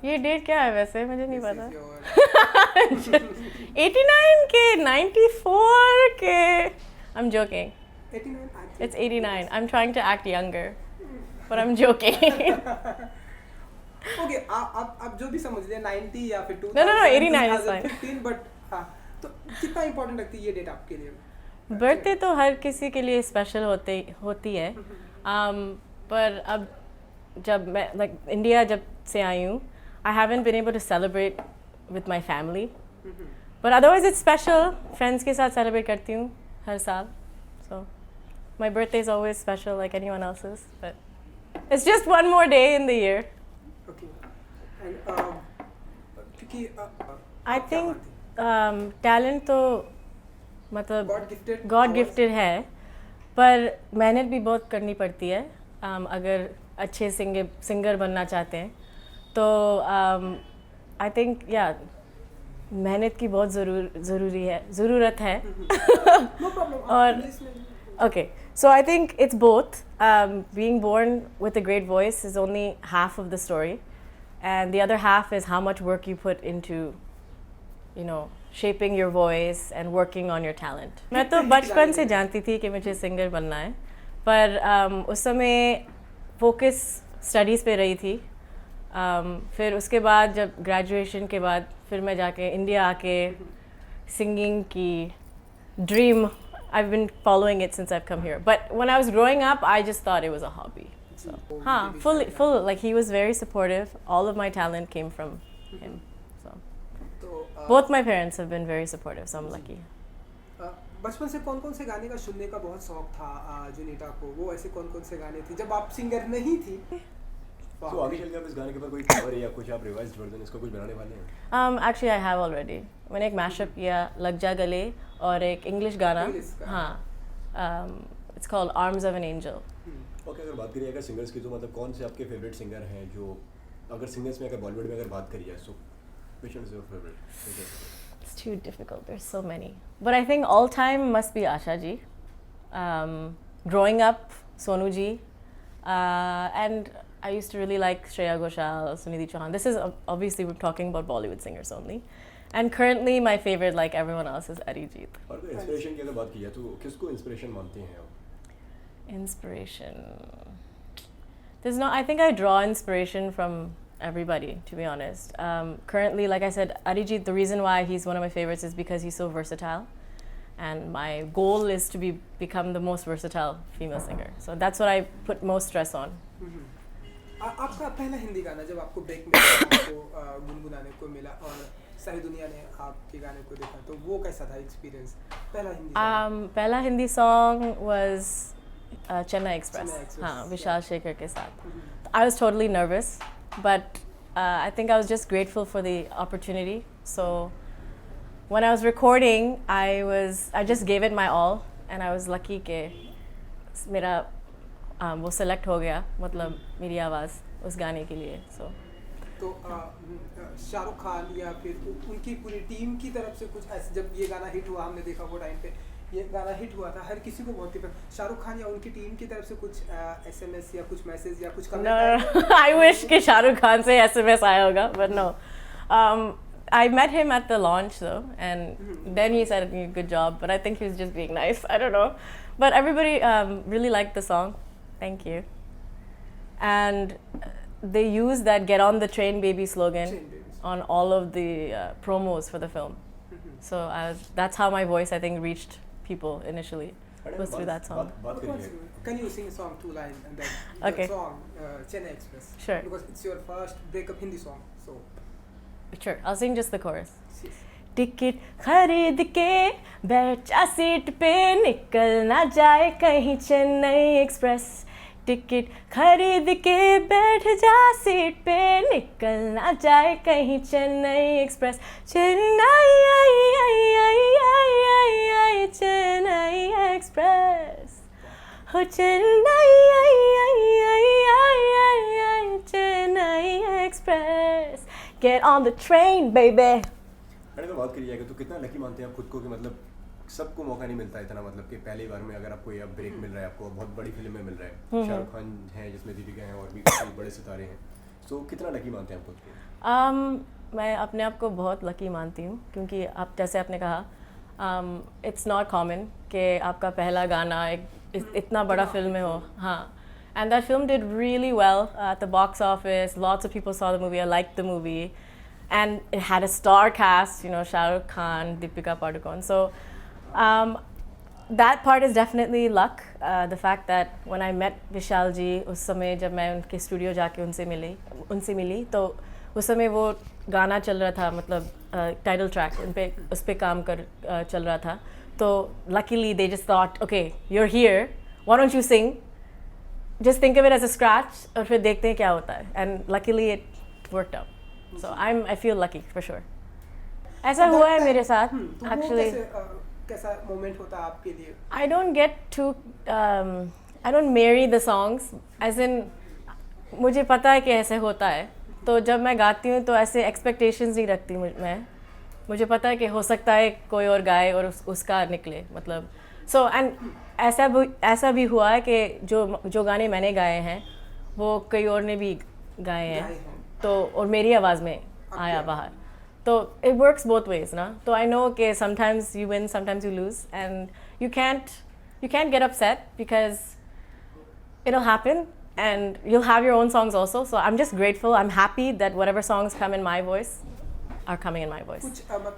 ये डेट क्या है वैसे, मुझे नहीं पता। 89 के, 94 के। I'm joking. 89 It's 89. I'm trying to act younger, but I'm joking. Okay, आप जो भी समझ लें 90 या फिर 2000 No, 89 is fine. 2015, बट हाँ, तो कितना इंपॉर्टेंट लगती है ये डेट आपके लिए? बर्थडे तो हर किसी के लिए स्पेशल होती है, पर अब जब मैं लाइक इंडिया जब से आई हूँ, I haven't been able to celebrate with my family, but otherwise it's special. Friends के साथ सेलिब्रेट करती हूँ हर साल, so my birthday is always special like anyone else's, but it's just one more day in the year. Okay, and क्योंकि I think talent तो मतलब God gifted है, पर मेहनत भी बहुत करनी पड़ती है। अगर अच्छे सिंगर बनना चाहते हैं तो आई थिंक या मेहनत की बहुत ज़रूरत है। नो प्रॉब्लम, और okay, so I think it's both. Being born with a great voice is only half of the story, and the other half is how much work you put into, you know, shaping your voice and working on your talent. मैं तो बचपन से जानती थी कि मुझे singer बनना है, पर उस समय फोकस स्टडीज़ पे रही थी। फिर उसके बाद जब ग्रेजुएशन के बाद फिर मैं जाके इंडिया आके सिंगिंग की dream, I've been following it since I've come here. But when I was growing up, I just thought it was a hobby. So, full, like he was very supportive. All of my talent came from him. So, both my parents have been very supportive, so I'm lucky. बचपन से कौन-कौन से गाने का सुनने का बहुत शौक था जुनीता को? वो ऐसे कौन-कौन से गाने थे जब आप सिंगर नहीं थी? तो आगे चल के आप इस गाने के ऊपर कोई कवर या कुछ आप रिवाइज्ड वर्जन इसको कुछ बनाने वाले हैं? Actually, I have already. मैंने एक मैशअप किया लग जा गले और एक इंग्लिश गाना, हाँ, it's called Arms of an Angel. Okay, अगर बात करिए अगर सिंगर्स की तो मतलब कौन से आपके फेवरेट सिंगर हैं जो अगर सिंगर्स में अगर बॉलीवुड में अगर बात करी जाए सो which one is your favorite? It's too difficult. There's so many. But I think all time must be Asha ji. Growing up, Sonu ji. And I used to really like Shreya Ghoshal, Sunidhi Chauhan. This is obviously we're talking about Bollywood singers only. And currently my favorite, like everyone else, is Arijit. और कोई inspiration की अगर बात की जाए तो किसको inspiration मानते हैं आप? Inspiration. There's no. I think I draw inspiration from everybody, to be honest. Currently, like I said, Arijit, the reason why he's one of my favorites is because he's so versatile. And my goal is to become the most versatile female singer. So that's what I put most stress on. आपका पहला हिंदी गाना जब आपको break मिला, आपको गुनगुनाने को मिला और सारी दुनिया ने आपके गाने को देखा, तो वो कैसा था एक्सपीरियंस? पहला Hindi song was Chennai Express. हाँ, विशाल शेखर के साथ. I was totally nervous, but I think I was just grateful for the opportunity. So when I was recording, I just gave it my all, and I was lucky कि मेरा वो select हो गया, मतलब मेरी आवाज़ उस गाने के लिए. So तो शाहरुख खान या फिर उनकी पूरी टीम की तरफ से कुछ ऐसे, जब ये गाना हिट हुआ, हमने देखा वो टाइम पे ये गाना हिट हुआ था, हर किसी को बहुत ही शाहरुख खान या उनकी टीम की तरफ से कुछ SMS या कुछ मैसेज या कुछ कमेंट? No, I wish कि शाहरुख खान से SMS आया होगा, but no. I met him at the launch though, and then he said good job, but I think he was just being nice. I don't know, but everybody really liked the song. Thank you. And they used that "Get on the train, baby" slogan on all of the promos for the film. So that's how my voice, I think, reached people initially, was through that song. Can you sing a song, 2 lines, and then Okay. the song Chennai Express? Sure. Because it's your first breakup Hindi song, so. Sure, I'll sing just the chorus. Yes. Ticket खरीद के बैठ जा seat पे, निकल ना जाए कहीं Chennai express. Ticket खरीद के बैठ जा सीट पे, निकल ना जाए कहीं चेन्नई एक्सप्रेस. चेन्नई चेन्नई एक्सप्रेस, हो Chennai Chennai express. Get on the train, baby. अगर बात करी जाएगी तो कितना लकी मानते हैं आप खुद को कि मतलब सबको मौका नहीं मिलता इतना, मतलब कि पहली बार में अगर आपको ये ब्रेक मिल रहा है, आपको बहुत बड़ी फिल्म में मिल रहा है, शाहरुख खान है जिसमें दीपिका हैं और भी कई बड़े सितारे हैं, सो कितना लकी मानते हैं आप खुद को? मैं अपने आप को बहुत लकी मानती हूँ क्योंकि आप जैसे आपने कहा इट्स नॉट कॉमन कि आपका पहला गाना इतना बड़ा फिल्म में हो. हाँ, and that film did really well at the box office. Lots of people saw the movie. I liked the movie, and it had a star cast. You know, Shah Rukh Khan, Deepika Padukone. So that part is definitely luck. The fact that when I met Vishal ji, उस समय जब मैं उनके studio जाके उनसे मिली तो उस समय वो गाना चल रहा था, मतलब टाइटल ट्रैक उस पे काम चल रहा था. तो luckily they just thought, okay, you're here. Why don't you sing? Just think of it as a scratch और फिर देखते हैं क्या होता है. And luckily it worked out. So I feel lucky for sure. ऐसा हुआ है मेरे साथ actually. कैसा मोमेंट होता है आपके लिए? I don't get to I don't marry the songs as in मुझे पता है कि ऐसे होता है, तो जब मैं गाती हूँ तो ऐसे expectations नहीं रखती मैं. मुझे पता है कि हो सकता है कोई और गाए और उसका निकले, मतलब so and ऐसा भी हुआ है कि जो गाने मैंने गाए हैं वो कई और ने भी गाए हैं, तो और मेरी आवाज़ में आया बाहर. तो it works both ways ना. तो I know कि sometimes you win, sometimes you lose, and you can't get upset because it'll happen and you'll have your own songs also. So I'm just grateful. I'm happy that whatever songs come in my voice are coming in my voice.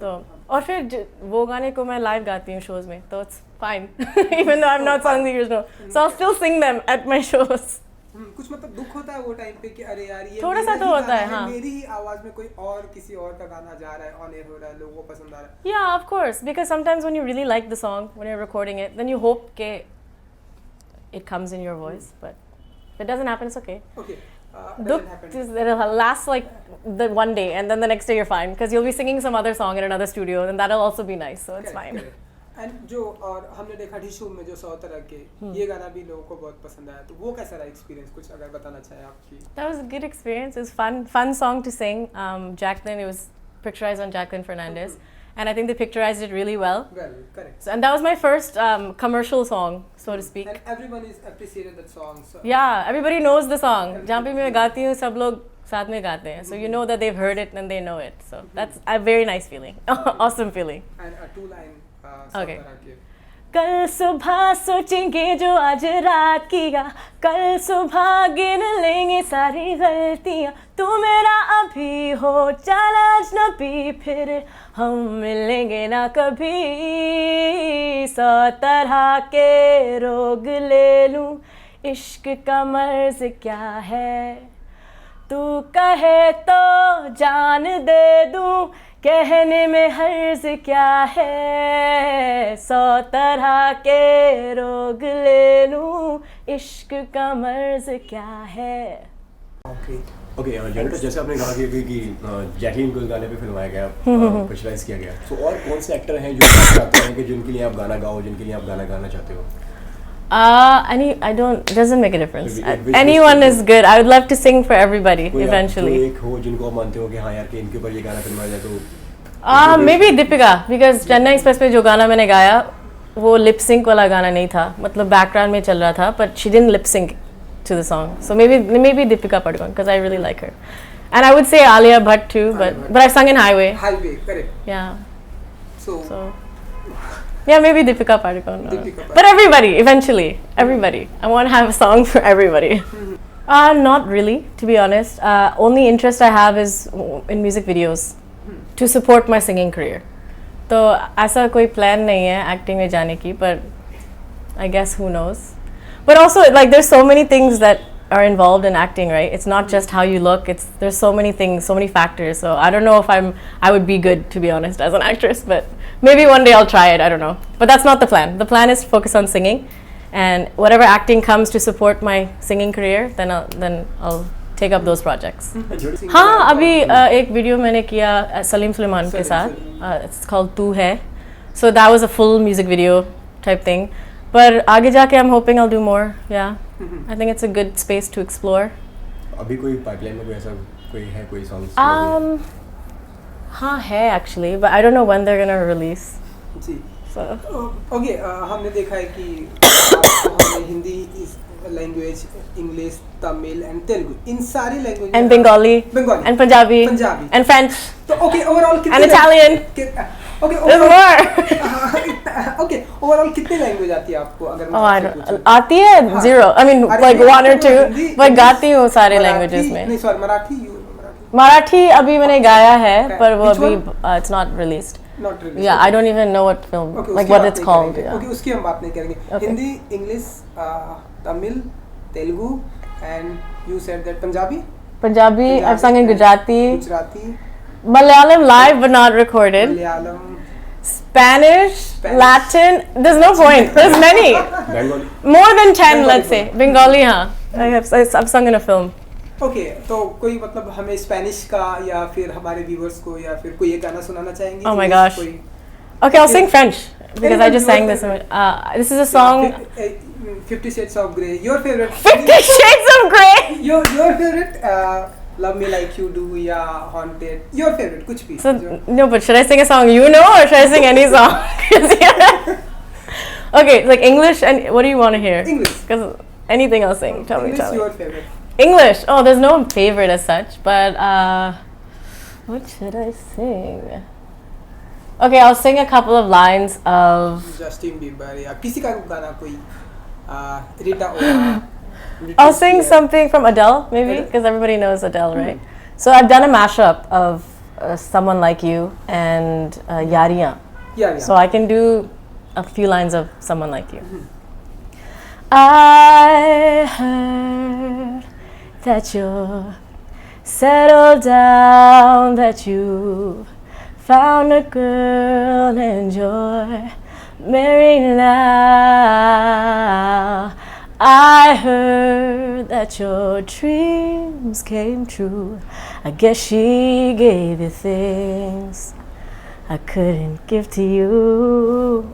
तो और फिर वो गाने को मैं live गाती हूँ shows में, तो it's fine even though I'm not sung the original, so I'll still sing them at my shows. कुछ मतलब दुख होता है वो टाइम पे कि अरे यार ये थोड़ा सा तो होता है. हाँ, मेरी ही आवाज में कोई और किसी और का गाना जा रहा है, ऑन एयर हो रहा है, लोगों को पसंद आ रहा है. Yeah, of course, because sometimes when you really like the song, when you're recording it, then you hope that it comes in your voice, but if it doesn't happen, it's okay. Okay. It'll last like the one day, and then the next day you're fine because you'll be singing some other song in another studio, and that'll also be nice, so it's fine. And जो और हमने देखा tissue में जो 100 तरह के ये गाना भी लोगों को बहुत पसंद आया, तो वो कैसा रहा एक्सपीरियंस, कुछ अगर बताना चाहे आपकी? That was a good experience. It was fun song to sing. Jacqueline, it was picturized on Jacqueline Fernandez, and I think they picturized it really well. Well, correct. So, and that was my first commercial song, so to speak. And everyone is appreciated that song. So. Yeah, everybody knows the song. जहाँ पे मैं गाती हूँ सब लोग साथ में गाते हैं, so you know that they've heard it and they know it. So that's a very nice feeling, awesome feeling. And a 2-line. Okay. कल सुबह सोचेंगे जो आज रात किया, कल सुबह गिन लेंगे सारी गलतियाँ. तू मेरा अभी हो चल अजनबी, फिर हम मिलेंगे ना कभी. 100 तरह के रोग ले लूँ, इश्क का मर्ज क्या है, तू कहे तो जान दे दूँ, कहने में हर्ज क्या है. 100 तरह के रोग ले लूँ, इश्क का मर्ज क्या है. ओके जेनिफर, जैसे आपने कहा कि जैकलीन को इस गाने पे फिल्माया गया, पिक्चराइज किया गया, तो और कौन से एक्टर हैं जो आप चाहते हैं कि जिनके लिए आप गाना गाओ, जिनके लिए आप गाना गाना चाहते हो? It doesn't make a difference. Anyone is good. I would love to sing for everybody eventually. एक हो जिनको आप मानते हो कि हाँ यार कि इनके ऊपर ये गाना फिल्माया जाए, तो maybe Deepika, because Chennai Express पे जो गाना मैंने गाया वो lip sync वाला गाना नहीं था, मतलब background में चल रहा था, but she didn't lip sync to the song. So maybe Deepika Padukone because I really like her. And I would say Alia Bhatt too, but I've sung in Highway. Highway, correct. Yeah. So yeah, maybe Deepika Padukone. But everybody, eventually. Everybody. I want to have a song for everybody. Not really, to be honest. Only interest I have is in music videos to support my singing career. तो ऐसा कोई plan नहीं है acting में जाने की, but I guess who knows. But also, like, there's so many things that are involved in acting, right? It's not just how you look. There's so many things, so many factors. So I don't know if I would be good, to be honest, as an actress. But maybe one day I'll try it. I don't know. But that's not the plan. The plan is to focus on singing, and whatever acting comes to support my singing career, then I'll take up those projects. हाँ, अभी एक video मैंने किया सलीम सुलेमान के साथ. It's called तू है. So that was a full music video type thing. पर आगे जाके I'm hoping I'll do more. Yeah. I think it's a good space to explore. अभी कोई पाइपलाइन में कोई ऐसा कोई सॉन्ग्स? हाँ है actually, but I don't know when they're gonna release. Ji. So. Okay, हमने देखा है कि हमने Hindi language English, Tamil and Telugu, इन सारी language And Bengali. And Punjabi. Punjabi And French. तो ओके ओवरऑल कितने And Italian. Okay There's more. Okay overall कितनी लैंग्वेज आती है आपको अगर मैं Oh, I आपसे don't. पूछूं? आती है zero. I mean, अरे like नहीं, 1 or 2. हिंदी, But इंग्लिश, गाती हूँ सारे मराठी, languages में. नहीं सॉरी मराठी मराठी अभी मैंने गाया है, पर वो Which अभी one? it's not released. Not really Yeah, I don't even know what film, Okay, like उसकी what बात it's नहीं called. करेंगे. Yeah. Okay, उसकी हम बात नहीं करेंगे. Okay. Hindi, English, Tamil, Telugu and you said that Punjabi, Punjabi, I've sung in Gujarati, Gujarati, Malayalam live but not recorded, Malayalam, Spanish, Latin. There's no point. There's many. Bengali More than 10, Bengali let's say. Bengali, huh? I've sung in a film. Okay तो कोई मतलब हमें Spanish का या फिर हमारे viewers को या फिर कोई एक गाना सुनाना चाहेंगे? Oh my English gosh. कोई- Okay, I'll sing French because I Anyone just your sang this. favorite? This is a song. 50 Shades of Grey. Your favorite? 50 Shades of Grey. Your favorite? Love Me Like You Do या Haunted. Your favorite कुछ भी. So जो- no, but should I sing a song you know or should I sing any song? 'Cause, yeah. Okay, like English and what do you want to hear? English. Because anything I'll sing. Tell me, English tell me. your favorite. English. Oh, there's no favorite as such, but what should I sing? Okay, I'll sing a couple of lines of. Justin Bieber या किसी का गाना कोई Rita Ora. I'll sing something from Adele, maybe, Adele. because everybody knows Adele, right? So I've done a mashup of Someone Like You and Yariyan. Yeah. So I can do a few lines of Someone Like You. I heard that you're settled down, that you found a girl and you're married now. I heard that your dreams came true. I guess she gave you things I couldn't give to you.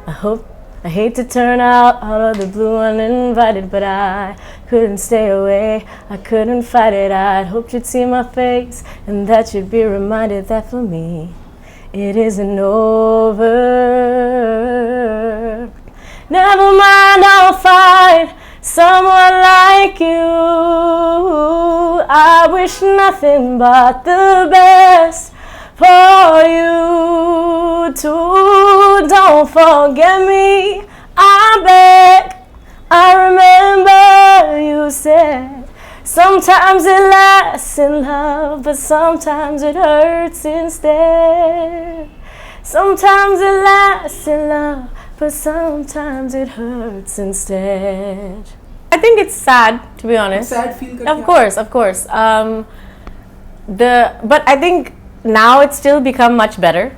I hate to turn out of the blue uninvited, but I couldn't stay away. I couldn't fight it. I'd hoped you'd see my face and that you'd be reminded that for me it isn't over. Never mind, I'll find someone like you. I wish nothing but the best for you too. Don't forget me, I beg. I remember you said sometimes it lasts in love, but sometimes it hurts instead. Sometimes it lasts in love, but sometimes it hurts instead. I think it's sad, to be honest. Sad feel करके Of course. But I think now it's still become much better.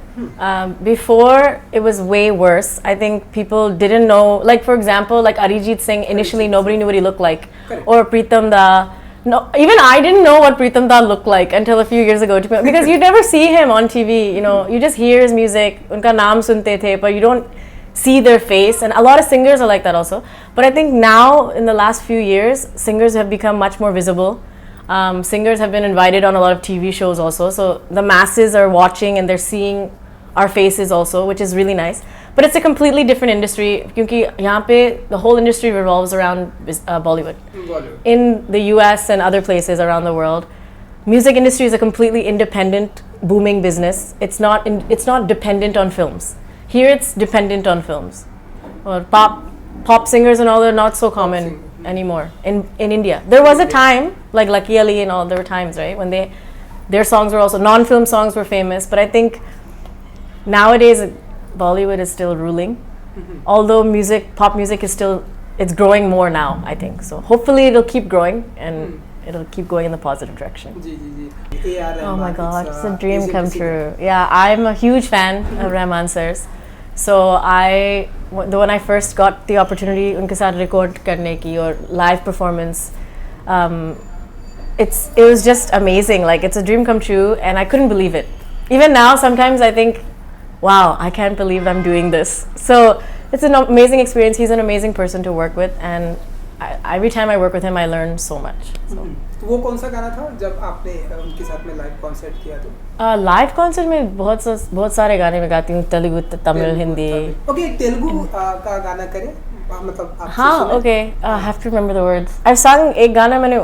Before it was way worse. I think people didn't know, like for example, like Arijit Singh, initially nobody knew what he looked like. Correct. Or Pritam Da. No, even I didn't know what Pritam Da looked like until a few years ago. Because you never see him on TV, you know, you just hear his music, unka naam sunte the, but you don't see their face. And a lot of singers are like that also. But I think now, in the last few years, singers have become much more visible. Singers have been invited on a lot of TV shows also. So the masses are watching and they're seeing our faces also, which is really nice. But it's a completely different industry because the whole industry revolves around Bollywood. Bollywood. In the US and other places around the world, music industry is a completely independent, booming business. It's not dependent on films. Here it's dependent on films. Or pop singers and all are not so common anymore in India. There was a time, like Lucky Ali and all, there were times, right, when their songs were also, non-film songs were famous, but I think nowadays Bollywood is still ruling. Although pop music is still, it's growing more now, I think. So hopefully it'll keep growing and it'll keep going in the positive direction. Oh my God, it's a dream come true. Yeah, I'm a huge fan of Rahman sir's. So when I first got the opportunity unke saath record karne ki or live performance, it was just amazing. Like, it's a dream come true and I couldn't believe it. Even now, sometimes I think, wow, I can't believe I'm doing this. So it's an amazing experience. He's an amazing person to work with, and every time I work with him, I learn so much. So. वो कौन सा गाना था जब आपने उनके साथ में लाइव कॉन्सर्ट किया तो? लाइव कॉन्सर्ट में बहुत सारे गाने में गाती हूँ, तेलुगु, तमिल, हिंदी. ओके, तेलुगु का गाना करें मतलब आपसे हाँ सुने? Okay I have to remember the words I sang एक गाना मैंने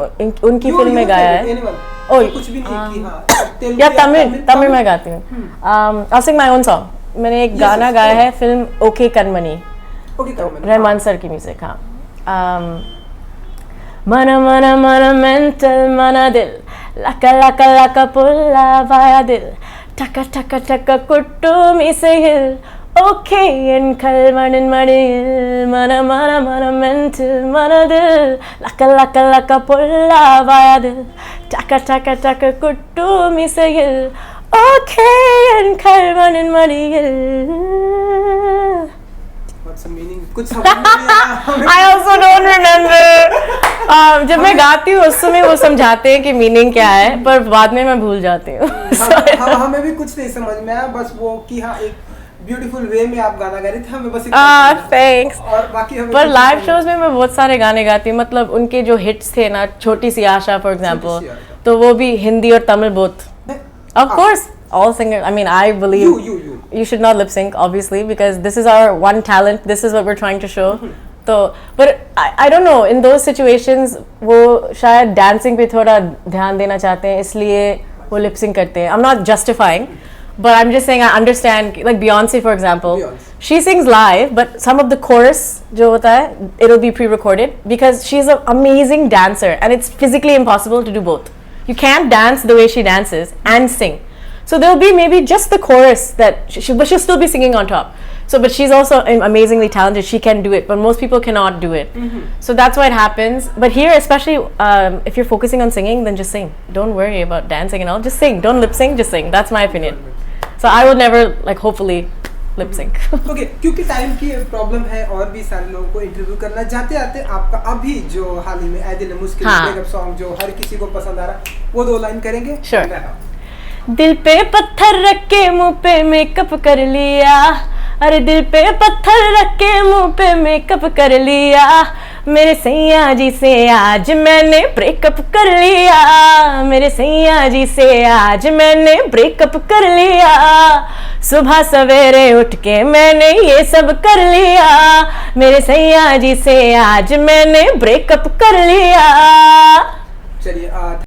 उनकी फिल्म में गाया है ओ कुछ भी नहीं की हाँ तेलुगु या तमिल में गाती हूँ आई सिंग माय ओन सॉन्ग मैंने एक गाना गाया है film okay Kanmani Rahman sir की म्यूजिक हाँ मन मन मन मेंटल मन दिल लका लका लका पुल्ला वाया दिल टका टका टका कुट्टू मिसेहिल ओके एन कलमन मडिल मन मन मन मेंटल मन दिल लका लका लका पुल्ला वाया दिल टका टका टका कुट्टू मिसेहिल ओके एन कलमन मडिल कुछ समझ नहीं आया I also don't remember. जब मैं गाती हूँ उस समय वो समझाते हैं कि मीनिंग क्या है पर बाद में मैं भूल जाती हूँ हमें भी कुछ नहीं समझ में आया बस वो कि हाँ एक ब्यूटीफुल वे में आप गाना गा रहे थे हमें बस थैंक्स और बाकी हमें पर लाइव शोज में मैं बहुत सारे गाने गाती हूँ मतलब उनके जो हिट्स थे ना छोटी सी आशा फॉर एग्जांपल तो वो भी हिंदी और Tamil both of course all singers I mean I believe you should not lip sync obviously because this is our one talent this is what we're trying to show तो but I don't know in those situations वो शायद dancing पे थोड़ा ध्यान देना चाहते हैं इसलिए वो lip sync करते हैं I'm not justifying but I'm just saying I understand like Beyonce for example she sings live but some of the chorus जो होता है it'll be pre-recorded because she's an amazing dancer and it's physically impossible to do both you can't dance the way she dances and sing so there'll be maybe just the chorus that but she'll still be singing on top so but she's also amazingly talented she can do it but most people cannot do it so that's why it happens but here especially if you're focusing on singing then just sing don't worry about dancing and all just sing don't lip sync just sing that's my opinion so I will never like hopefully lip sync okay क्योंकि time की problem है और भी सारे लोगों को interview करना जाते आते आपका अभी जो हाल ही में ऐ दिल मुश्किल ब्रेकअप सॉन्ग जो हर किसी को पसंद आ रहा वो 2 लाइन करेंगे Sure. दिल पे पत्थर रख के मुंह पे मेकअप कर लिया अरे दिल पे पत्थर रख के मुंह पे मेकअप कर लिया मेरे सैया जी से आज मैंने ब्रेकअप कर लिया मेरे सैया जी से आज मैंने ब्रेकअप कर लिया सुबह सवेरे उठ के मैंने ये सब कर लिया मेरे सैया जी से आज मैंने ब्रेकअप कर लिया चलिए